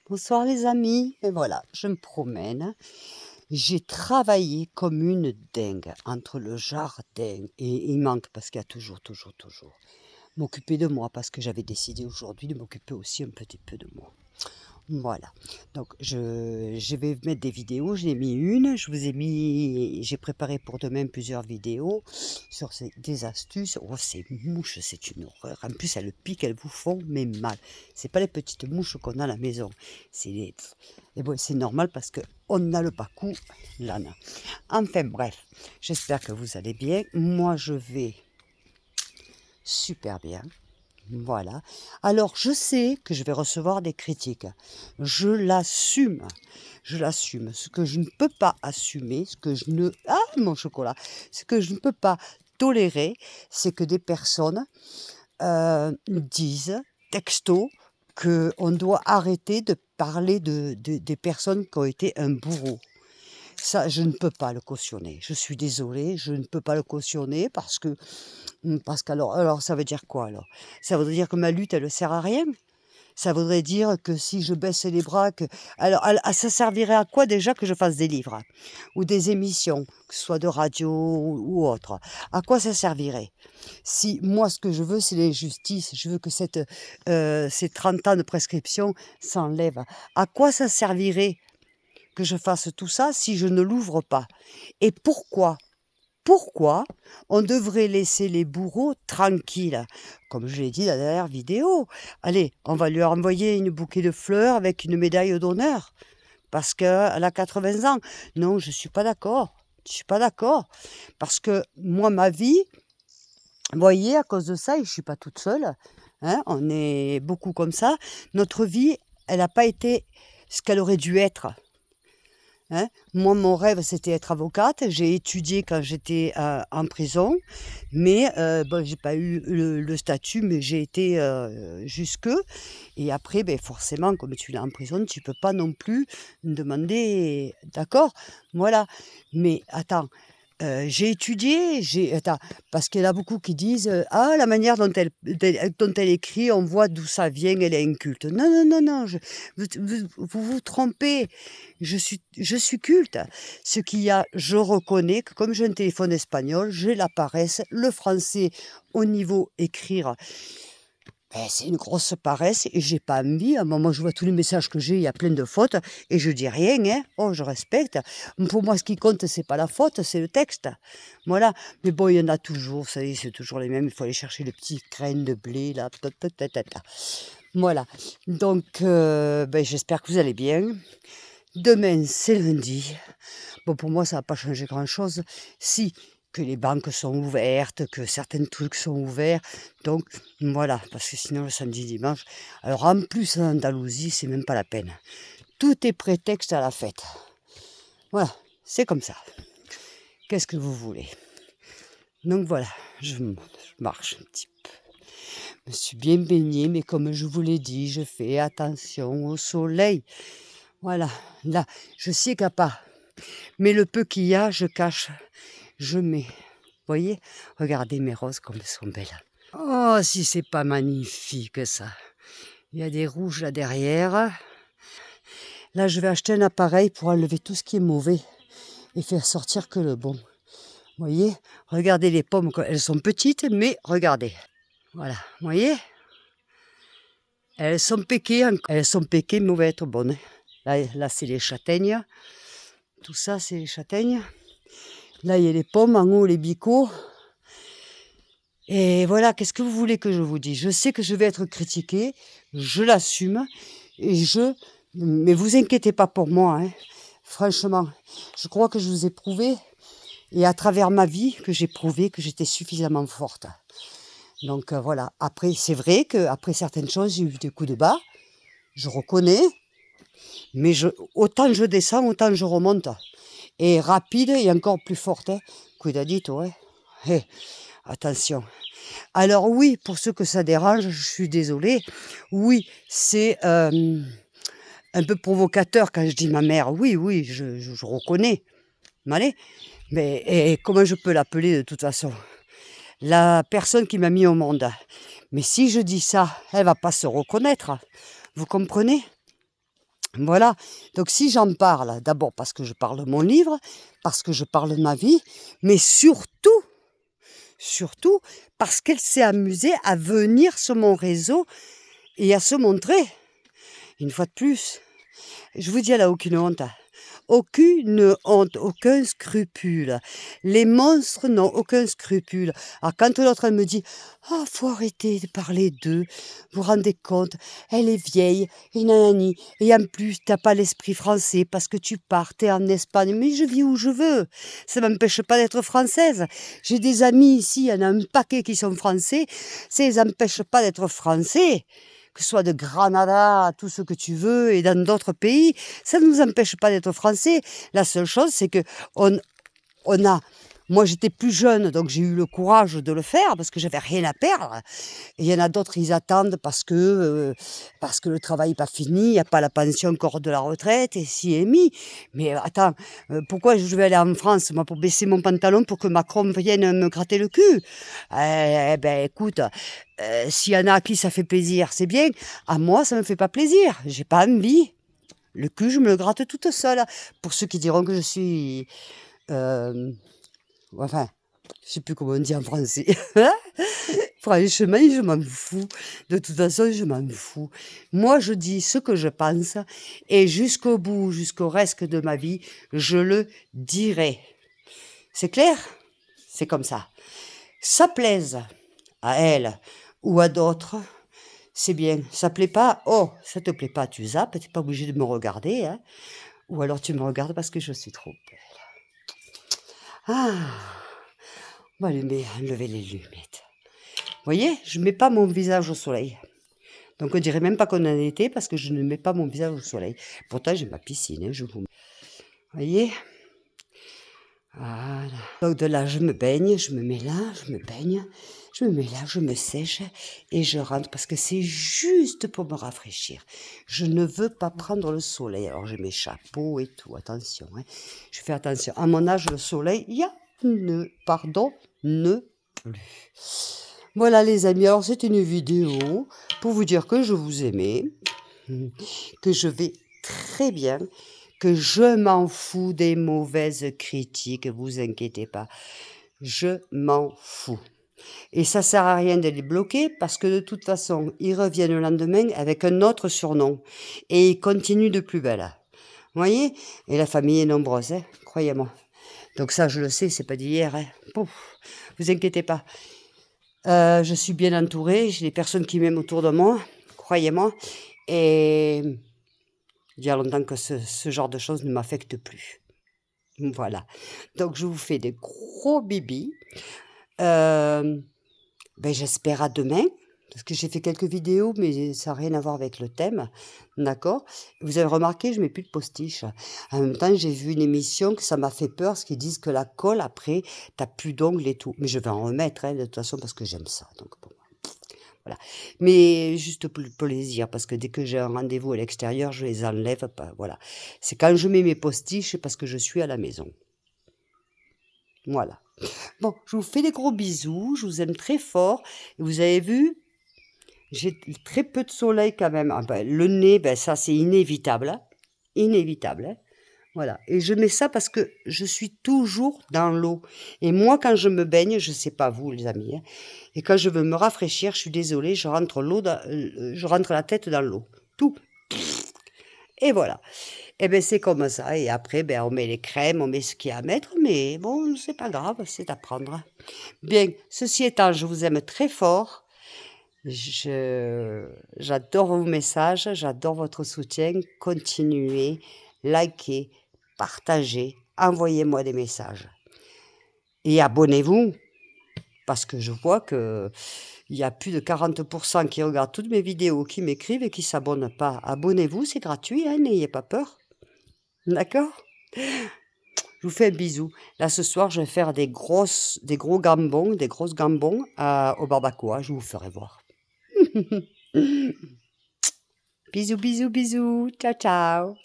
Bonsoir les amis, et voilà, je me promène. J'ai travaillé comme une dingue entre le jardin et il manque parce qu'il y a toujours m'occuper de moi parce que j'avais décidé aujourd'hui de m'occuper aussi un petit peu de moi. Voilà, donc je vais mettre des vidéos, j'en ai mis une, j'ai préparé pour demain plusieurs vidéos sur des astuces. Oh, ces mouches, c'est une horreur. En plus, elles piquent, elles vous font mais mal. C'est pas les petites mouches qu'on a à la maison, c'est les... Et bon, c'est normal parce que on n'a le pas-coup, l'âne. Enfin bref, j'espère que vous allez bien. Moi, je vais super bien. Voilà. Alors, je sais que je vais recevoir des critiques. Je l'assume. Je l'assume. Ce que je ne peux pas assumer, ce que je ne... Ah, mon chocolat! Ce que je ne peux pas tolérer, c'est que des personnes disent, texto, qu'on doit arrêter de parler des personnes qui ont été un bourreau. Ça, je ne peux pas le cautionner. Je suis désolée, je ne peux pas le cautionner parce qu'alors ça veut dire quoi alors? Ça voudrait dire que ma lutte, elle ne sert à rien? Ça voudrait dire que si je baisse les bras, ça servirait à quoi déjà que je fasse des livres? Ou des émissions, que ce soit de radio ou autre? À quoi ça servirait? Si moi, ce que je veux, c'est les justices, je veux que ces 30 ans de prescription s'enlèvent. À quoi ça servirait que je fasse tout ça si je ne l'ouvre pas? Et pourquoi on devrait laisser les bourreaux tranquilles? Comme je l'ai dit dans la dernière vidéo, allez, on va lui envoyer une bouquet de fleurs avec une médaille d'honneur parce qu'elle a 80 ans. Non, je ne suis pas d'accord. Je suis pas d'accord. Parce que moi, ma vie, vous voyez, à cause de ça, et je ne suis pas toute seule, hein, on est beaucoup comme ça, notre vie, elle n'a pas été ce qu'elle aurait dû être. Hein. Moi, mon rêve, c'était être avocate. J'ai étudié quand j'étais en prison, mais bon, j'ai pas eu le statut, mais j'ai été jusque. Et après, ben, forcément, comme tu es en prison, tu peux pas non plus demander, d'accord? Voilà. Mais attends, j'ai étudié, parce qu'il y en a beaucoup qui disent, «Ah, la manière dont elle écrit, on voit d'où ça vient, elle est inculte». Non, non, non, non, vous vous trompez. Je suis culte. Ce qu'il y a, je reconnais que comme j'ai un téléphone espagnol, j'ai la paresse, le français au niveau écrire, c'est une grosse paresse et j'ai pas envie. À un moment, je vois tous les messages que j'ai, il y a plein de fautes et je dis rien, hein. Oh, je respecte. Pour moi, ce qui compte, c'est pas la faute, c'est le texte. Voilà. Mais bon, il y en a toujours, vous savez, c'est toujours les mêmes. Il faut aller chercher les petits graines de blé, là. Voilà. Donc, ben, j'espère que vous allez bien. Demain, c'est lundi. Bon, pour moi, ça va pas changer grand-chose. Si, que les banques sont ouvertes, que certains trucs sont ouverts. Donc, voilà, parce que sinon, le samedi, dimanche. Alors, en plus, en Andalousie, c'est même pas la peine. Tout est prétexte à la fête. Voilà, c'est comme ça. Qu'est-ce que vous voulez? Donc, voilà, je marche un petit peu. Je me suis bien baignée, mais comme je vous l'ai dit, je fais attention au soleil. Voilà, là, je sais qu'il n'y a pas. Mais le peu qu'il y a, je cache, je mets. Voyez? Regardez mes roses comme elles sont belles. Oh, si c'est pas magnifique ça. Il y a des rouges là derrière. Là, je vais acheter un appareil pour enlever tout ce qui est mauvais et faire sortir que le bon. Voyez? Regardez les pommes, elles sont petites, mais regardez. Voilà, voyez? Elles sont péquées, mais vont être bonnes. Là c'est les châtaignes. Tout ça, c'est les châtaignes. Là, il y a les pommes, en haut, les bicots. Et voilà, qu'est-ce que vous voulez que je vous dise? Je sais que je vais être critiquée, je l'assume, et mais vous inquiétez pas pour moi, hein. Franchement, je crois que je vous ai prouvé, et à travers ma vie, que j'ai prouvé que j'étais suffisamment forte. Donc voilà, après, c'est vrai qu'après certaines choses, j'ai eu des coups de bas, je reconnais, mais autant je descends, autant je remonte. Et rapide et encore plus forte, hein. Cuidadito, hein. Eh, attention. Alors oui, pour ceux que ça dérange, je suis désolée. Oui, c'est un peu provocateur quand je dis ma mère. Oui, oui, je reconnais. Allez, mais et comment je peux l'appeler de toute façon? La personne qui m'a mis au monde. Mais si je dis ça, elle va pas se reconnaître. Vous comprenez? Voilà, donc si j'en parle, d'abord parce que je parle de mon livre, parce que je parle de ma vie, mais surtout parce qu'elle s'est amusée à venir sur mon réseau et à se montrer, une fois de plus. Je vous dis, elle a aucune honte. Aucune honte, aucun scrupule. Les monstres n'ont aucun scrupule. Alors quand l'autre elle me dit: «Ah, faut arrêter de parler d'eux, vous vous rendez compte, elle est vieille et nanani et en plus tu pas l'esprit français parce que tu pars, tu en Espagne». Mais je vis où je veux, ça m'empêche pas d'être française. J'ai des amis ici, il y en a un paquet qui sont français, ça les empêche pas d'être français. Que ce soit de Granada, tout ce que tu veux et dans d'autres pays, ça ne nous empêche pas d'être français. La seule chose, c'est que on on a moi, j'étais plus jeune, donc j'ai eu le courage de le faire parce que j'avais rien à perdre. Et il y en a d'autres, ils attendent parce que le travail n'est pas fini, il y a pas la pension encore de la retraite et si et mi. Mais attends, pourquoi je vais aller en France, moi, pour baisser mon pantalon pour que Macron vienne me gratter le cul? Ben, écoute, s'il y en a à qui ça fait plaisir, c'est bien. À moi, ça me fait pas plaisir. J'ai pas envie. Le cul, je me le gratte toute seule. Pour ceux qui diront que je suis, hem, enfin, je sais plus comment on dit en français. Franchement, je m'en fous. De toute façon, je m'en fous. Moi, je dis ce que je pense et jusqu'au bout, jusqu'au reste de ma vie, je le dirai. C'est clair? C'est comme ça. Ça plaise à elle ou à d'autres, c'est bien. Ça plaît pas, oh, ça te plaît pas, tu zappes, t'es pas obligé de me regarder, hein. Ou alors tu me regardes parce que je suis trop belle. Ah, on va lever les lunettes. Vous voyez, je mets pas mon visage au soleil. Donc on dirait même pas qu'on est en été parce que je ne mets pas mon visage au soleil. Pourtant j'ai ma piscine, hein, je vous voyez? Voilà. Donc de là, je me baigne, je me mets là, je me baigne, je me mets là, je me sèche et je rentre parce que c'est juste pour me rafraîchir. Je ne veux pas prendre le soleil. Alors j'ai mes chapeaux et tout, attention, hein. Je fais attention. À mon âge, le soleil, il y a ne plus. Voilà les amis, alors c'est une vidéo pour vous dire que je vous aimais, que je vais très bien, que je m'en fous des mauvaises critiques, vous inquiétez pas, je m'en fous. Et ça sert à rien de les bloquer parce que de toute façon, ils reviennent le lendemain avec un autre surnom et ils continuent de plus belle. Vous voyez? Et la famille est nombreuse, hein, croyez-moi. Donc ça, je le sais, c'est pas d'hier. Hein. Pouf, vous inquiétez pas. Je suis bien entourée, j'ai des personnes qui m'aiment autour de moi, croyez-moi. Et il y a longtemps que ce genre de choses ne m'affecte plus. Voilà. Donc je vous fais des gros bibis. Ben, j'espère à demain, parce que j'ai fait quelques vidéos, mais ça n'a rien à voir avec le thème. D'accord? Vous avez remarqué, je mets plus de postiches. En même temps, j'ai vu une émission que ça m'a fait peur, parce qu'ils disent que la colle, après, t'as plus d'ongles et tout. Mais je vais en remettre, hein, de toute façon, parce que j'aime ça. Donc bon. Voilà. Mais juste pour le plaisir, parce que dès que j'ai un rendez-vous à l'extérieur, je les enlève pas. Voilà. C'est quand je mets mes postiches parce que je suis à la maison. Voilà. Bon, je vous fais des gros bisous, je vous aime très fort. Et vous avez vu, j'ai très peu de soleil quand même. Ah ben, le nez, ben ça c'est inévitable. Hein. Inévitable. Hein. Voilà. Et je mets ça parce que je suis toujours dans l'eau. Et moi, quand je me baigne, je sais pas vous, les amis, hein, et quand je veux me rafraîchir, je suis désolée, je rentre la tête dans l'eau. Tout. Et voilà. Et ben c'est comme ça. Et après, ben on met les crèmes, on met ce qu'il y a à mettre, mais bon, c'est pas grave, c'est à prendre. Bien, ceci étant, je vous aime très fort. J'adore vos messages, j'adore votre soutien. Continuez, likez, partagez, envoyez-moi des messages. Et abonnez-vous, parce que je vois que il y a plus de 40% qui regardent toutes mes vidéos, qui m'écrivent et qui ne s'abonnent pas. Abonnez-vous, c'est gratuit, hein, n'ayez pas peur. D'accord? Je vous fais un bisou. Là, ce soir, je vais faire des gros gambons, des grosses gambons au barbacoa. Je vous ferai voir. Bisous, bisous, bisous. Ciao, ciao.